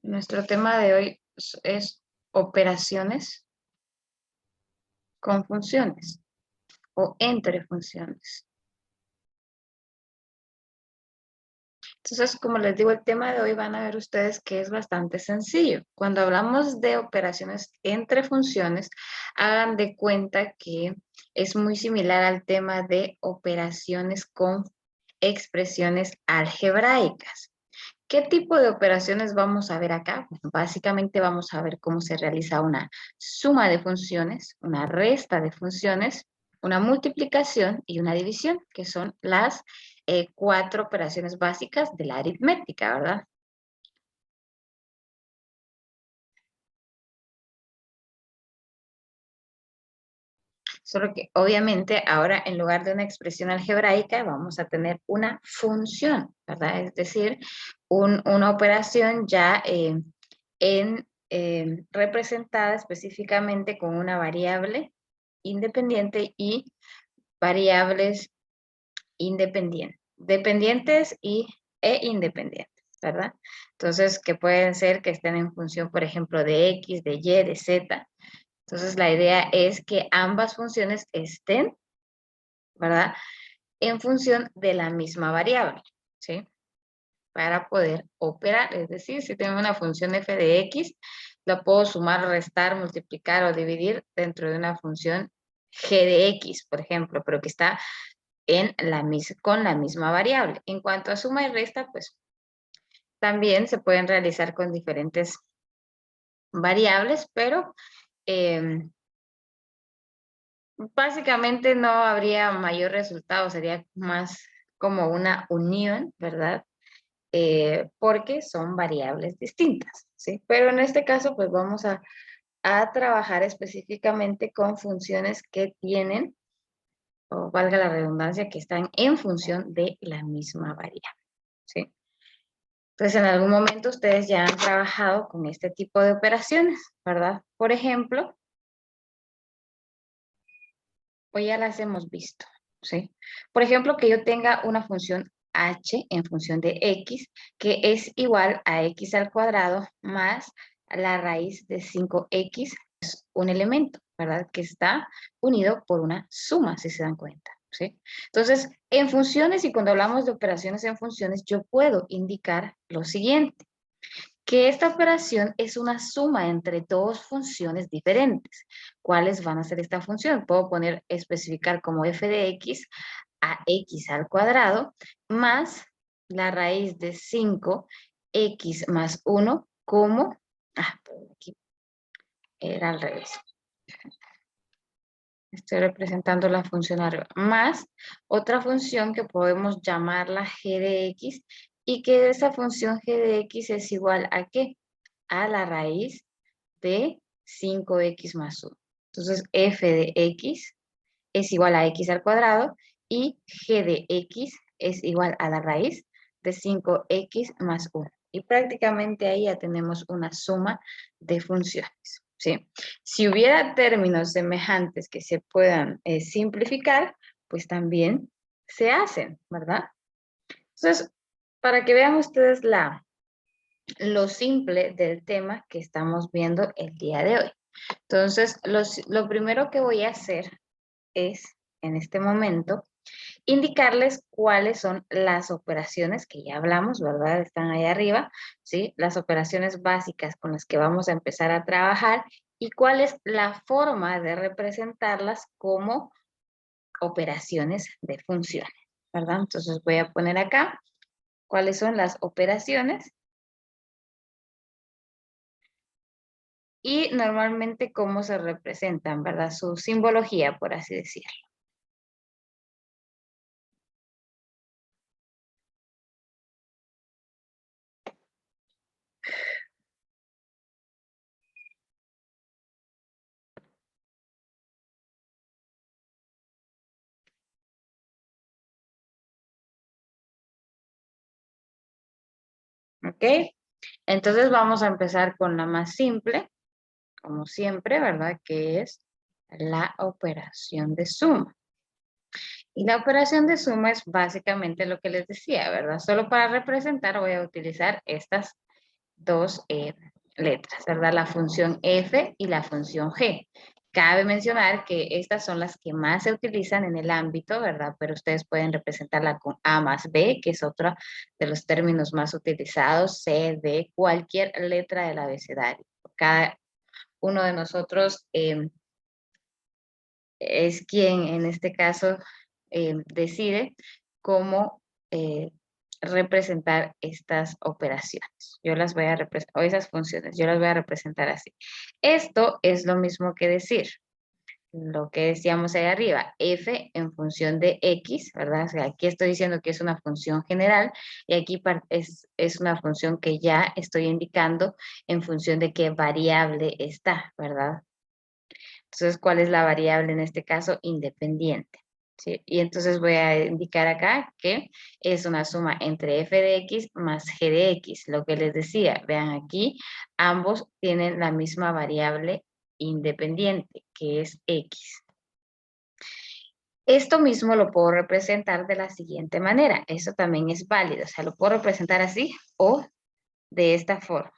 Nuestro tema de hoy es operaciones con funciones o entre funciones. Entonces, como les digo, el tema de hoy van a ver ustedes que es bastante sencillo. Cuando hablamos de operaciones entre funciones, hagan de cuenta que es muy similar al tema de operaciones con expresiones algebraicas. ¿Qué tipo de operaciones vamos a ver acá? Bueno, básicamente vamos a ver cómo se realiza una suma de funciones, una resta de funciones, una multiplicación y una división, que son las 4 operaciones básicas de la aritmética, ¿verdad? Solo que obviamente ahora en lugar de una expresión algebraica vamos a tener una función, ¿verdad? Es decir, una operación ya representada específicamente con una variable independiente y variables dependientes e independientes, ¿verdad? Entonces, que pueden ser que estén en función, por ejemplo, de X, de Y, de Z. Entonces, la idea es que ambas funciones estén, ¿verdad? En función de la misma variable, ¿sí? Para poder operar. Es decir, si tengo una función f de x, la puedo sumar, restar, multiplicar o dividir dentro de una función g de x, por ejemplo, pero que está con la misma variable. En cuanto a suma y resta, pues también se pueden realizar con diferentes variables, pero básicamente no habría mayor resultado, sería más como una unión, ¿verdad? Porque son variables distintas, ¿sí? Pero en este caso, pues vamos a trabajar específicamente con funciones que tienen, o valga la redundancia, que están en función de la misma variable, ¿sí? Entonces, en algún momento ustedes ya han trabajado con este tipo de operaciones, ¿verdad? Por ejemplo, o ya las hemos visto, ¿sí? Por ejemplo, que yo tenga una función h en función de x, que es igual a x al cuadrado más la raíz de 5x, es un elemento, ¿verdad? Que está unido por una suma, si se dan cuenta, ¿sí? Entonces, en funciones, y cuando hablamos de operaciones en funciones, yo puedo indicar lo siguiente, que esta operación es una suma entre dos funciones diferentes. ¿Cuáles van a ser esta función? Puedo poner, especificar como f de x a x al cuadrado más la raíz de 5x más 1 como, aquí era al revés. Estoy representando la función arriba, más otra función que podemos llamarla g de x y que esa función g de x es igual a ¿qué? A la raíz de 5x más 1. Entonces, f de x es igual a x al cuadrado y g de x es igual a la raíz de 5x más 1. Y prácticamente ahí ya tenemos una suma de funciones, ¿sí? Si hubiera términos semejantes que se puedan simplificar, pues también se hacen, ¿verdad? Entonces, para que vean ustedes lo simple del tema que estamos viendo el día de hoy. Entonces, lo primero que voy a hacer es, en este momento, indicarles cuáles son las operaciones que ya hablamos, ¿verdad? Están ahí arriba, ¿sí? Las operaciones básicas con las que vamos a empezar a trabajar y cuál es la forma de representarlas como operaciones de funciones, ¿verdad? Entonces voy a poner acá cuáles son las operaciones y normalmente cómo se representan, ¿verdad? Su simbología, por así decirlo. ¿Ok? Entonces vamos a empezar con la más simple, como siempre, ¿verdad? Que es la operación de suma. Y la operación de suma es básicamente lo que les decía, ¿verdad? Solo para representar voy a utilizar estas dos letras, ¿verdad? La función f y la función g. Cabe mencionar que estas son las que más se utilizan en el ámbito, ¿verdad? Pero ustedes pueden representarla con A más B, que es otro de los términos más utilizados, C, D, cualquier letra del abecedario. Cada uno de nosotros es quien en este caso decide cómo representar estas operaciones. Yo las voy a representar, o esas funciones, yo las voy a representar así. Esto es lo mismo que decir lo que decíamos ahí arriba, f en función de x, ¿verdad? O sea, aquí estoy diciendo que es una función general y aquí es una función que ya estoy indicando en función de qué variable está, ¿verdad? Entonces, ¿cuál es la variable en este caso? Independiente. ¿Sí? Y entonces voy a indicar acá que es una suma entre f de x más g de x. Lo que les decía, vean aquí, ambos tienen la misma variable independiente, que es x. Esto mismo lo puedo representar de la siguiente manera. Eso también es válido. O sea, lo puedo representar así o de esta forma.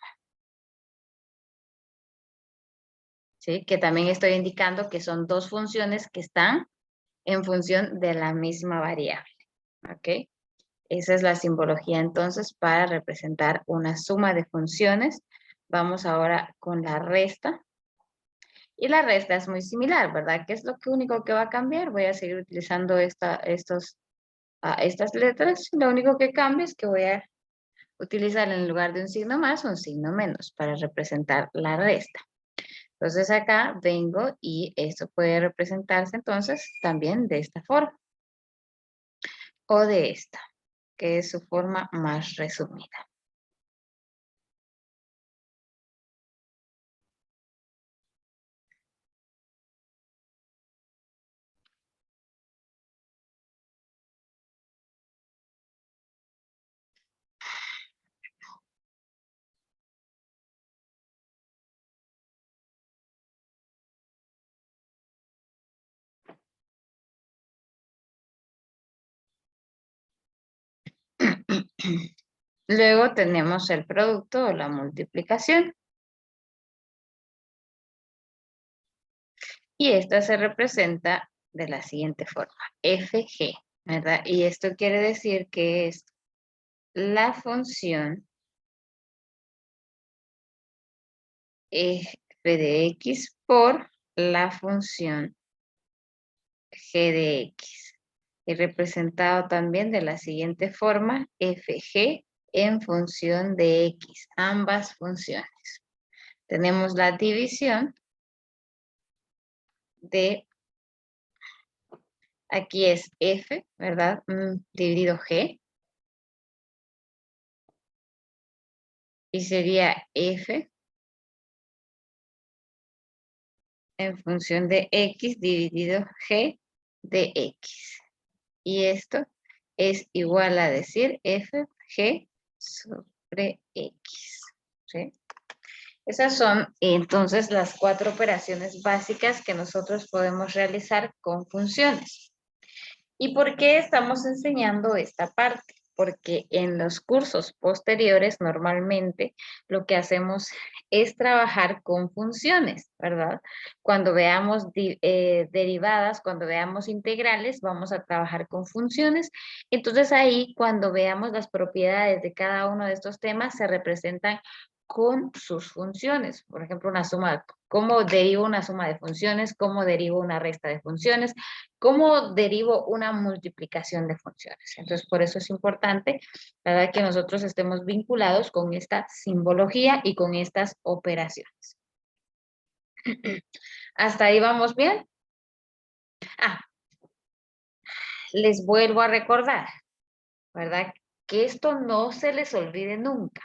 ¿Sí? Que también estoy indicando que son dos funciones que están en función de la misma variable. ¿Ok? Esa es la simbología entonces para representar una suma de funciones. Vamos ahora con la resta. Y la resta es muy similar, ¿verdad? ¿Qué es lo único que va a cambiar? Voy a seguir utilizando estas letras. Lo único que cambia es que voy a utilizar en lugar de un signo más, un signo menos para representar la resta. Entonces acá vengo y esto puede representarse entonces también de esta forma o de esta, que es su forma más resumida. Luego tenemos el producto o la multiplicación. Y esta se representa de la siguiente forma, FG, ¿verdad? Y esto quiere decir que es la función f de x por la función g de x. Y representado también de la siguiente forma, fg en función de x, ambas funciones. Tenemos la división de, aquí es f, ¿verdad? Dividido g. Y sería f en función de x dividido g de x. Y esto es igual a decir fg sobre x. ¿Sí? Esas son entonces las 4 operaciones básicas que nosotros podemos realizar con funciones. ¿Y por qué estamos enseñando esta parte? Porque en los cursos posteriores normalmente lo que hacemos es trabajar con funciones, ¿verdad? Cuando veamos derivadas, cuando veamos integrales, vamos a trabajar con funciones. Entonces ahí cuando veamos las propiedades de cada uno de estos temas se representan con sus funciones. Por ejemplo, una suma, cómo derivo una suma de funciones, cómo derivo una resta de funciones, cómo derivo una multiplicación de funciones. Entonces, por eso es importante, ¿verdad?, que nosotros estemos vinculados con esta simbología y con estas operaciones. ¿Hasta ahí vamos bien? Ah, les vuelvo a recordar, ¿verdad?, que esto no se les olvide nunca.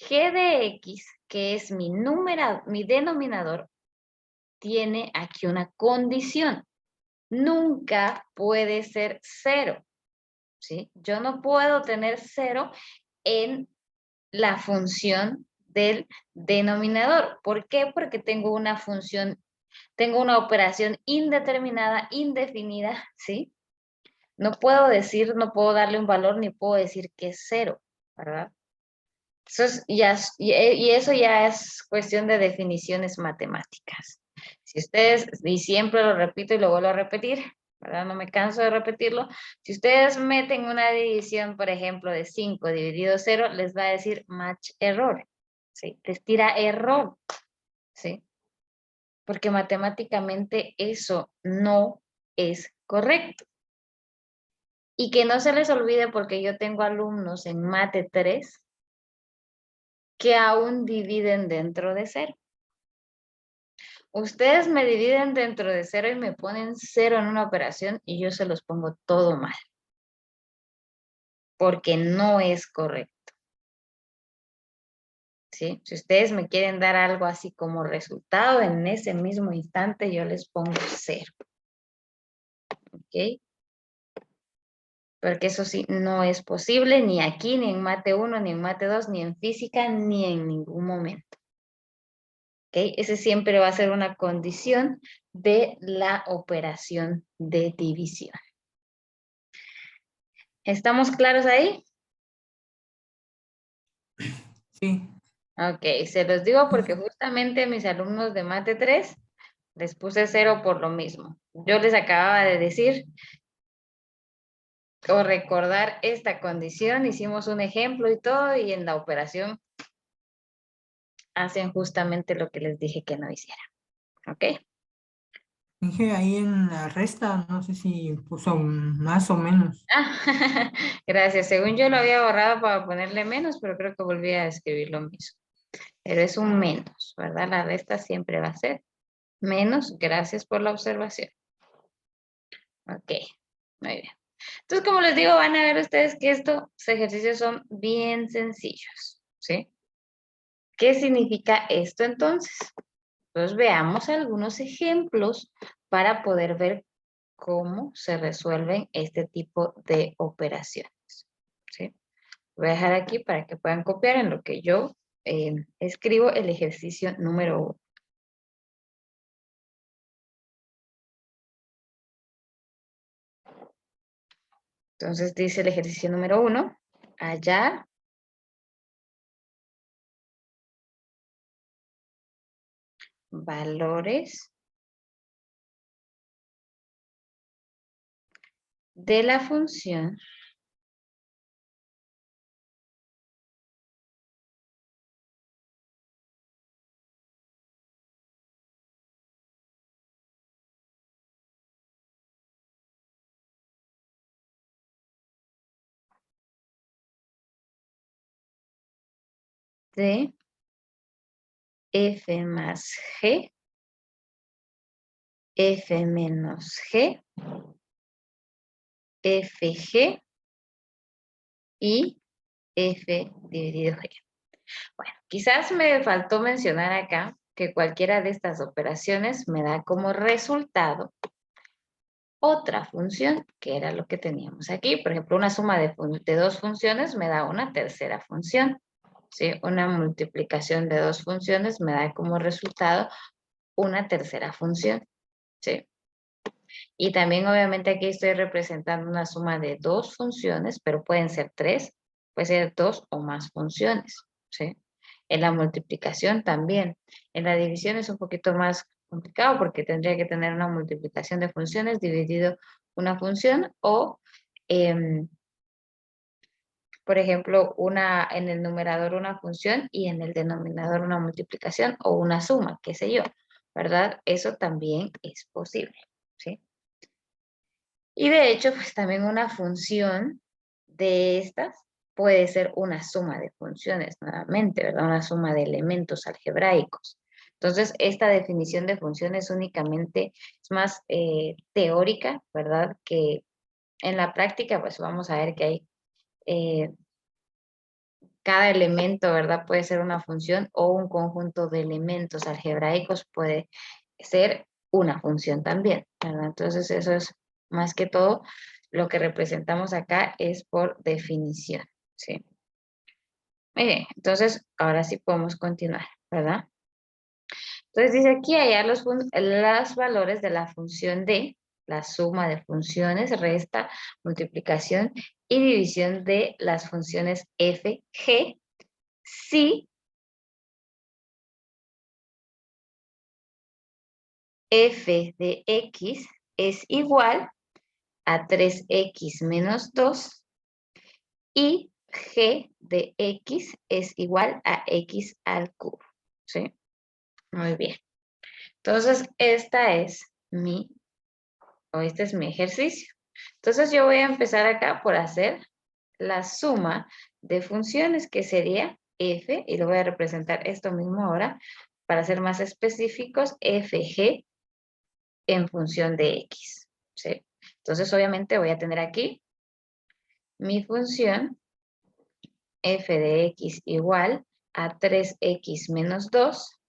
G de X, que es mi denominador, tiene aquí una condición. Nunca puede ser 0. ¿Sí? Yo no puedo tener 0 en la función del denominador. ¿Por qué? Porque tengo una función, tengo una operación indeterminada, indefinida, ¿sí? No puedo decir, no puedo darle un valor, ni puedo decir que es 0, ¿verdad? Y eso ya es cuestión de definiciones matemáticas. Si ustedes, y siempre lo repito y lo vuelvo a repetir, ¿verdad? No me canso de repetirlo. Si ustedes meten una división, por ejemplo, de 5 dividido 0, les va a decir match error. ¿Sí? Les tira error. ¿Sí? Porque matemáticamente eso no es correcto. Y que no se les olvide, porque yo tengo alumnos en Mate 3 que aún dividen dentro de 0. Ustedes me dividen dentro de 0 y me ponen 0 en una operación y yo se los pongo todo mal. Porque no es correcto. ¿Sí? Si ustedes me quieren dar algo así como resultado, en ese mismo instante yo les pongo 0. ¿Ok? Porque eso sí, no es posible ni aquí, ni en Mate 1, ni en Mate 2, ni en física, ni en ningún momento. ¿Ok? Ese siempre va a ser una condición de la operación de división. ¿Estamos claros ahí? Sí. Ok, se los digo porque justamente a mis alumnos de Mate 3 les puse 0 por lo mismo. Yo les acababa de decir o recordar esta condición, hicimos un ejemplo y todo, y en la operación hacen justamente lo que les dije que no hicieran. ¿Ok? Dije ahí en la resta, no sé si puso más o menos. Ah, gracias. Según yo lo había borrado para ponerle menos, pero creo que volví a escribir lo mismo. Pero es un menos, ¿verdad? La resta siempre va a ser menos. Gracias por la observación. Ok, muy bien. Entonces, como les digo, van a ver ustedes que estos ejercicios son bien sencillos, ¿sí? ¿Qué significa esto entonces? Entonces, veamos algunos ejemplos para poder ver cómo se resuelven este tipo de operaciones, ¿sí? Voy a dejar aquí para que puedan copiar en lo que yo escribo el ejercicio número 1. Entonces dice el ejercicio número 1, hallar valores de la función de f más g, f menos g, fg y f dividido g. Bueno, quizás me faltó mencionar acá que cualquiera de estas operaciones me da como resultado otra función, que era lo que teníamos aquí. Por ejemplo, una suma de dos funciones me da una tercera función. ¿Sí? Una multiplicación de dos funciones me da como resultado una tercera función. ¿Sí? Y también obviamente aquí estoy representando una suma de dos funciones, pero pueden ser tres, puede ser dos o más funciones. ¿Sí? En la multiplicación también. En la división es un poquito más complicado porque tendría que tener una multiplicación de funciones dividido una función o, por ejemplo, en el numerador una función y en el denominador una multiplicación o una suma, qué sé yo, ¿verdad? Eso también es posible, ¿sí? Y de hecho, pues también una función de estas puede ser una suma de funciones, nuevamente, ¿verdad? Una suma de elementos algebraicos. Entonces, esta definición de funciones únicamente es más teórica, ¿verdad? Que en la práctica, pues vamos a ver que hay cada elemento, ¿verdad? Puede ser una función o un conjunto de elementos algebraicos puede ser una función también, ¿verdad? Entonces, eso es más que todo lo que representamos acá es por definición, ¿sí? Muy bien, entonces ahora sí podemos continuar, ¿verdad? Entonces dice aquí hallar los valores de la función de la suma de funciones, resta, multiplicación y división de las funciones f, g, si f de x es igual a 3x menos 2 y g de x es igual a x al cubo, ¿sí? Muy bien. Entonces, este es mi ejercicio. Entonces, yo voy a empezar acá por hacer la suma de funciones, que sería f, y lo voy a representar esto mismo ahora, para ser más específicos, fg en función de x, ¿sí? Entonces, obviamente voy a tener aquí mi función f de x igual a 3x menos 2,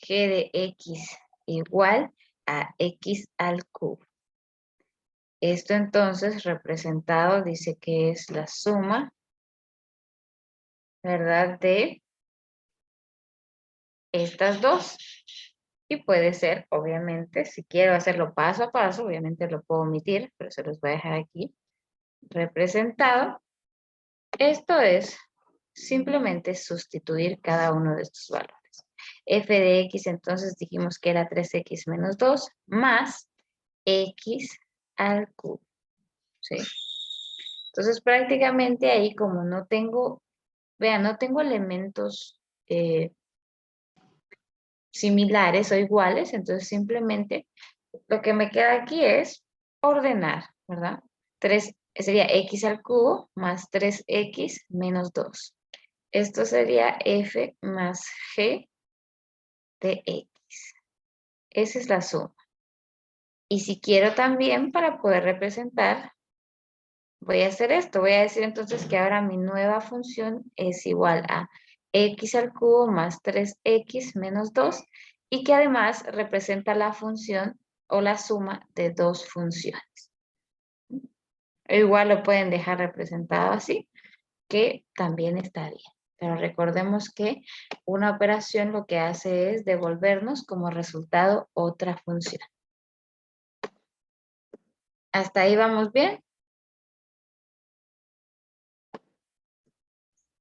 g de x igual a x al cubo. Esto entonces representado dice que es la suma, ¿verdad? De estas dos. Y puede ser, obviamente, si quiero hacerlo paso a paso, obviamente lo puedo omitir, pero se los voy a dejar aquí representado. Esto es simplemente sustituir cada uno de estos valores. F de x entonces dijimos que era 3x menos 2 más x al cubo, ¿sí? Entonces prácticamente ahí como no tengo, vean, no tengo elementos similares o iguales, entonces simplemente lo que me queda aquí es ordenar, ¿verdad? 3 sería x al cubo más 3x menos 2. Esto sería f más g de x. Esa es la suma. Y si quiero también, para poder representar, voy a hacer esto. Voy a decir entonces que ahora mi nueva función es igual a x al cubo más 3x menos 2 y que además representa la función o la suma de dos funciones. Igual lo pueden dejar representado así, que también está bien. Pero recordemos que una operación lo que hace es devolvernos como resultado otra función. ¿Hasta ahí vamos bien?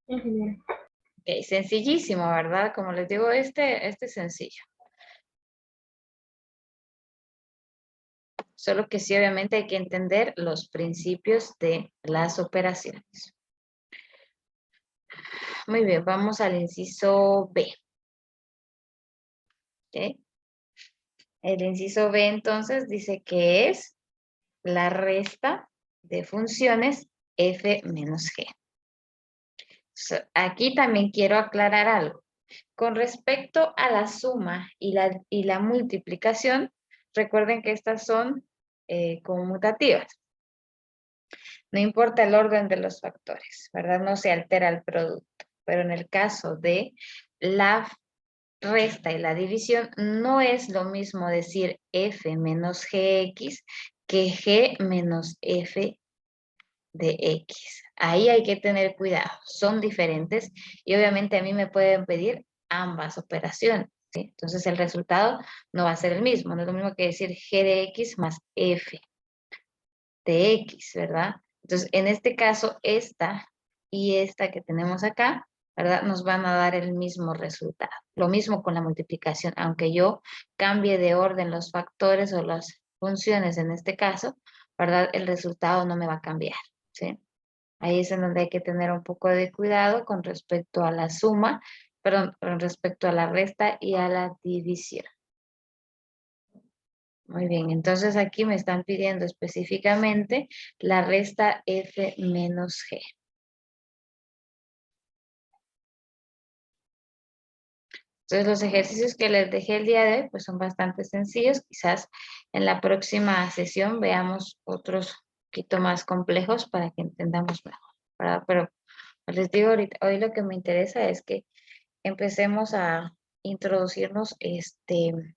Ok, sencillísimo, ¿verdad? Como les digo, este es sencillo. Solo que sí, obviamente hay que entender los principios de las operaciones. Muy bien, vamos al inciso B. ¿Ok? El inciso B entonces dice que es la resta de funciones f menos g. Aquí también quiero aclarar algo. Con respecto a la suma y la multiplicación, recuerden que estas son conmutativas. No importa el orden de los factores, ¿verdad? No se altera el producto. Pero en el caso de la resta y la división, no es lo mismo decir f menos gx que g menos f de x. Ahí hay que tener cuidado, son diferentes y obviamente a mí me pueden pedir ambas operaciones, ¿sí? Entonces el resultado no va a ser el mismo, no es lo mismo que decir g de x más f de x, ¿verdad? Entonces en este caso esta y esta que tenemos acá, ¿verdad? Nos van a dar el mismo resultado. Lo mismo con la multiplicación, aunque yo cambie de orden los factores o las funciones en este caso, ¿verdad? El resultado no me va a cambiar, ¿sí? Ahí es en donde hay que tener un poco de cuidado con respecto a la suma, perdón, con respecto a la resta y a la división. Muy bien, entonces aquí me están pidiendo específicamente la resta f menos g. Entonces los ejercicios que les dejé el día de hoy pues son bastante sencillos. Quizás en la próxima sesión veamos otros un poquito más complejos para que entendamos mejor, ¿verdad? Pero les digo ahorita, hoy lo que me interesa es que empecemos a introducirnos en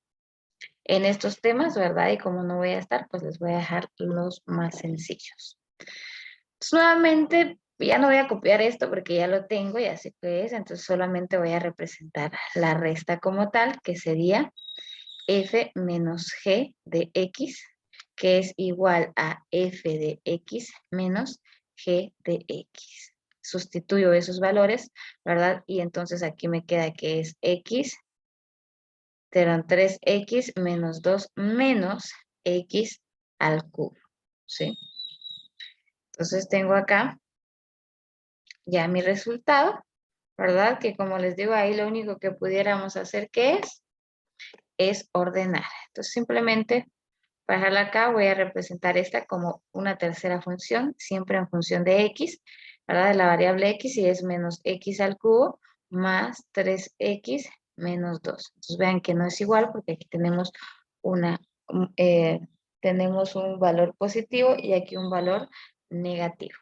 estos temas, ¿verdad? Y como no voy a estar, pues les voy a dejar los más sencillos. Entonces, nuevamente, ya no voy a copiar esto porque ya lo tengo, ya sé qué es, entonces solamente voy a representar la resta como tal, que sería f menos g de x, que es igual a f de x menos g de x. sustituyo esos valores, ¿verdad? Y entonces aquí me queda que es x, serán 3x menos 2 menos x al cubo, ¿sí? Entonces tengo acá ya mi resultado, ¿verdad? Que como les digo, ahí lo único que pudiéramos hacer que es ordenar. Entonces simplemente para dejarla acá voy a representar esta como una tercera función, siempre en función de x, ¿verdad? De la variable x, y es menos x al cubo más 3x menos 2. Entonces vean que no es igual porque aquí tenemos tenemos un valor positivo y aquí un valor negativo,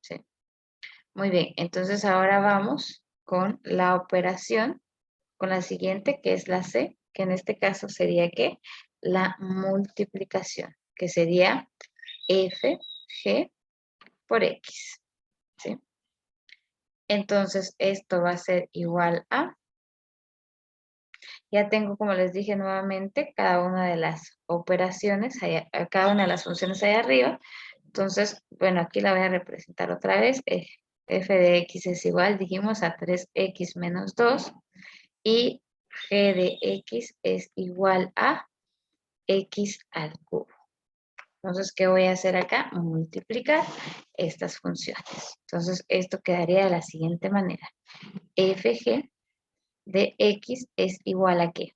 ¿sí? Muy bien, entonces ahora vamos con la operación, con la siguiente, que es la C, que en este caso sería ¿qué? La multiplicación, que sería f g por x, ¿sí? Entonces esto va a ser igual a, ya tengo, como les dije nuevamente, cada una de las operaciones, cada una de las funciones ahí arriba. Entonces, bueno, aquí la voy a representar otra vez. F de x es igual, dijimos, a 3x menos 2, y g de x es igual a x al cubo. Entonces, ¿qué voy a hacer acá? Multiplicar estas funciones. Entonces, esto quedaría de la siguiente manera. Fg de x es igual a ¿qué?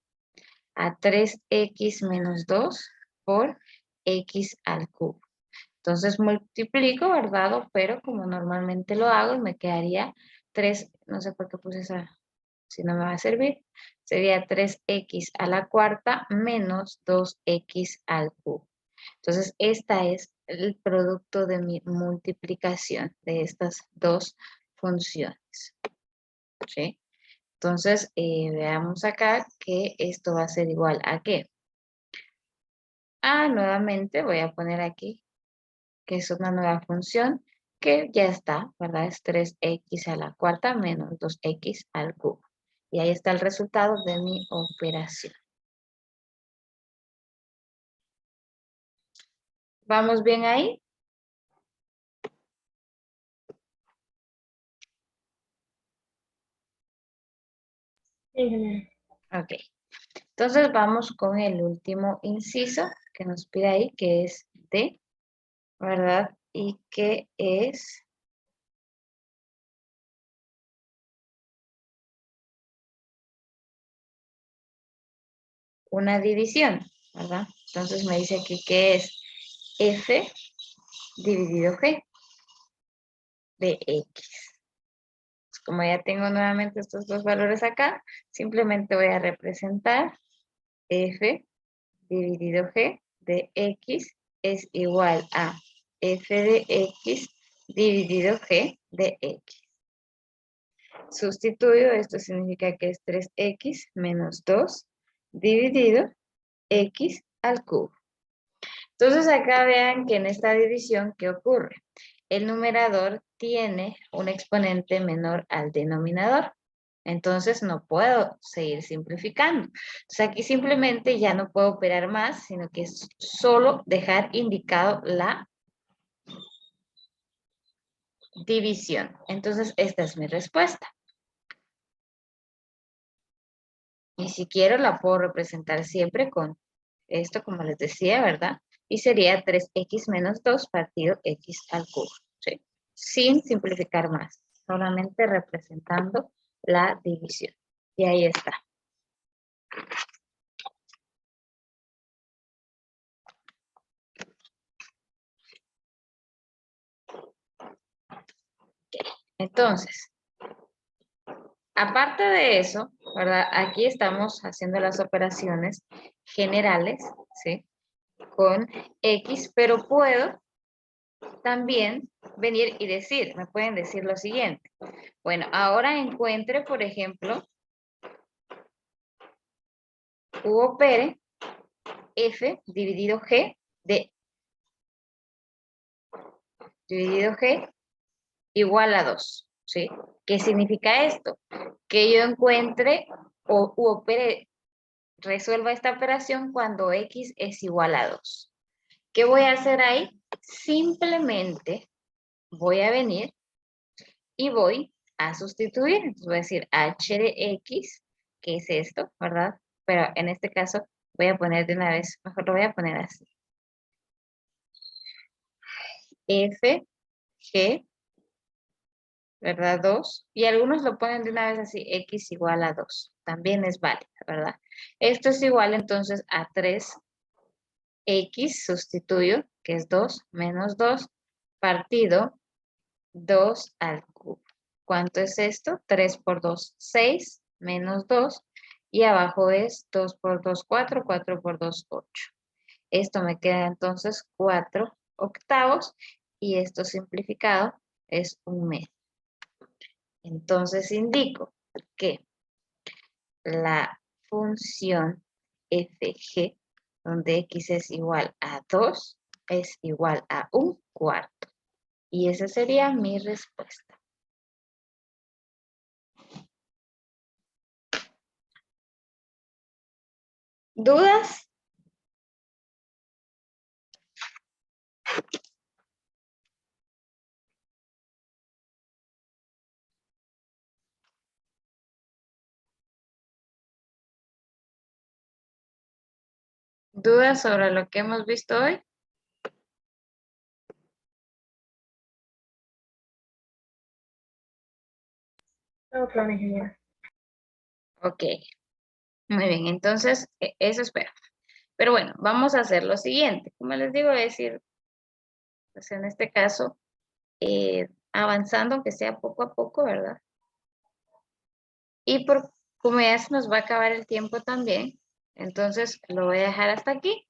A 3x menos 2 por x al cubo. Entonces multiplico, ¿verdad? Pero como normalmente lo hago, me quedaría 3, no sé por qué puse esa, si no me va a servir. Sería 3x a la cuarta menos 2x al cubo. Entonces, esta es el producto de mi multiplicación de estas dos funciones, ¿sí? Entonces, veamos acá que esto va a ser igual a ¿qué? Nuevamente voy a poner aquí que es una nueva función que ya está, ¿verdad? Es 3x a la cuarta menos 2x al cubo. Y ahí está el resultado de mi operación. ¿Vamos bien ahí? Ok. Entonces vamos con el último inciso que nos pide ahí, que es D, ¿verdad? Y que es una división, ¿verdad? Entonces me dice aquí que es F dividido G de X. Como ya tengo nuevamente estos dos valores acá, simplemente voy a representar f dividido g de x es igual a f de x dividido g de x. Sustituyo, esto significa que es 3x menos 2 dividido x al cubo. Entonces acá vean que en esta división, ¿qué ocurre? El numerador tiene un exponente menor al denominador. Entonces no puedo seguir simplificando. Entonces aquí simplemente ya no puedo operar más, sino que es solo dejar indicado la división. Entonces esta es mi respuesta. Y si quiero la puedo representar siempre con esto, como les decía, ¿verdad? Y sería 3x menos 2 partido x al cubo, ¿sí? Sin simplificar más, solamente representando la división. Y ahí está. Entonces, aparte de eso, ¿verdad? Aquí estamos haciendo las operaciones generales, ¿sí? Con x, pero puedo también venir y decir, me pueden decir lo siguiente. Bueno, ahora encuentre, por ejemplo, u opere f dividido g de dividido g igual a 2, ¿sí? ¿Qué significa esto? Que yo encuentre o u opere, resuelva esta operación cuando x es igual a 2. ¿Qué voy a hacer ahí? Simplemente voy a venir y voy a sustituir. Entonces voy a decir h de x, que es esto, ¿verdad? Pero en este caso voy a poner de una vez, mejor lo voy a poner así. F, G, ¿verdad? 2. Y algunos lo ponen de una vez así, x igual a 2. También es válido, ¿verdad? Esto es igual entonces a 3x, sustituyo, que es 2 menos 2, partido 2 al cubo. ¿Cuánto es esto? 3 por 2, 6, menos 2. Y abajo es 2 por 2, 4, 4 por 2, 8. Esto me queda entonces 4 octavos y esto simplificado es 1 medio. Entonces indico que la función fg, donde x es igual a 2, es igual a 1/4. Y esa sería mi respuesta. ¿Dudas? ¿Dudas sobre lo que hemos visto hoy? Todo claro, ingeniero. Ok, muy bien, entonces eso espero. Pero bueno, vamos a hacer lo siguiente. Como les digo, es decir, pues en este caso, avanzando, aunque sea poco a poco, ¿verdad? Y como ya se nos va a acabar el tiempo también, entonces lo voy a dejar hasta aquí,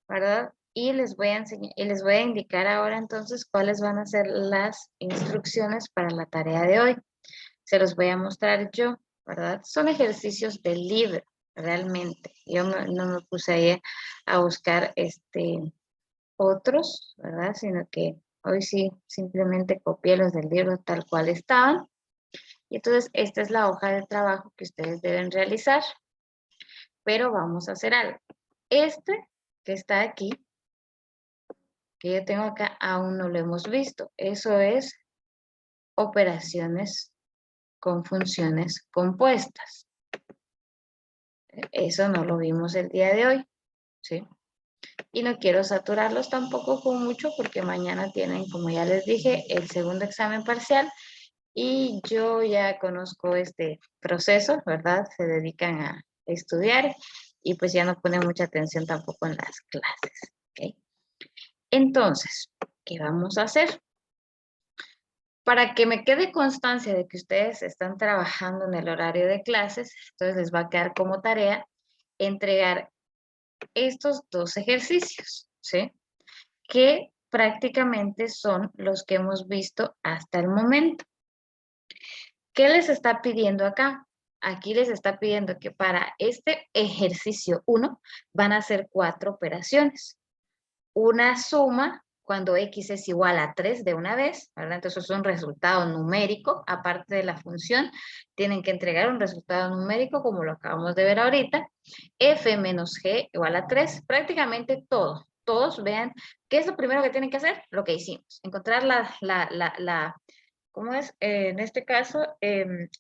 ¿verdad? Y les voy a enseñar, y les voy a indicar ahora entonces cuáles van a ser las instrucciones para la tarea de hoy. Se los voy a mostrar yo, ¿verdad? Son ejercicios del libro, realmente. Yo no me puse ahí a buscar otros, ¿verdad? Sino que hoy sí simplemente copié los del libro tal cual estaban. Y entonces esta es la hoja de trabajo que ustedes deben realizar. Pero vamos a hacer algo. Este que está aquí, que yo tengo acá, aún no lo hemos visto. Eso es operaciones con funciones compuestas. Eso no lo vimos el día de hoy, ¿sí? Y no quiero saturarlos tampoco con mucho porque mañana tienen, como ya les dije, el segundo examen parcial y yo ya conozco este proceso, ¿verdad? Se dedican a estudiar y pues ya no ponen mucha atención tampoco en las clases, ¿ok? Entonces, ¿qué vamos a hacer? Para que me quede constancia de que ustedes están trabajando en el horario de clases, entonces les va a quedar como tarea entregar estos dos ejercicios, ¿sí? Que prácticamente son los que hemos visto hasta el momento. ¿Qué les está pidiendo acá? Aquí les está pidiendo que para este ejercicio 1 van a hacer 4 operaciones. Una suma cuando x es igual a 3 de una vez, ¿verdad? Entonces es un resultado numérico, aparte de la función, tienen que entregar un resultado numérico como lo acabamos de ver ahorita. F menos G igual a 3, prácticamente todos vean, ¿qué es lo primero que tienen que hacer? Lo que hicimos, encontrar ¿cómo es? En este caso,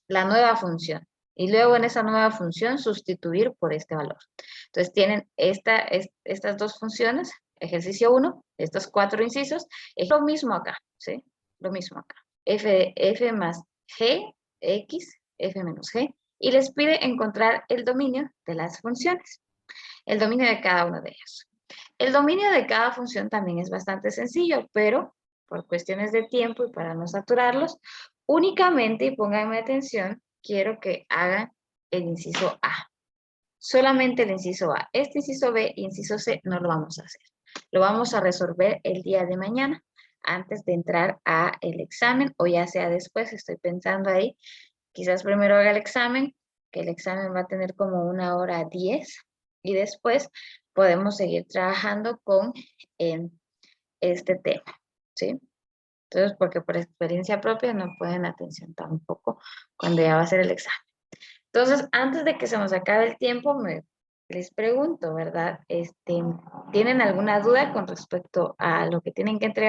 la nueva función. Y luego en esa nueva función sustituir por este valor. Entonces tienen estas dos funciones, ejercicio 1, estos 4 incisos, es lo mismo acá, ¿sí? Lo mismo acá. F más G, X, F menos G, y les pide encontrar el dominio de las funciones, el dominio de cada uno de ellos. El dominio de cada función también es bastante sencillo, pero por cuestiones de tiempo y para no saturarlos, únicamente, y pónganme atención, quiero que hagan el inciso A. Solamente el inciso A. Este inciso B y inciso C no lo vamos a hacer. Lo vamos a resolver el día de mañana, antes de entrar a el examen, o ya sea después, estoy pensando ahí, quizás primero haga el examen, que el examen va a tener como 1:10, y después podemos seguir trabajando con este tema, ¿sí? Entonces, porque por experiencia propia no pueden atención tampoco cuando ya va a ser el examen. Entonces, antes de que se nos acabe el tiempo, les pregunto, ¿verdad? ¿Tienen alguna duda con respecto a lo que tienen que entregar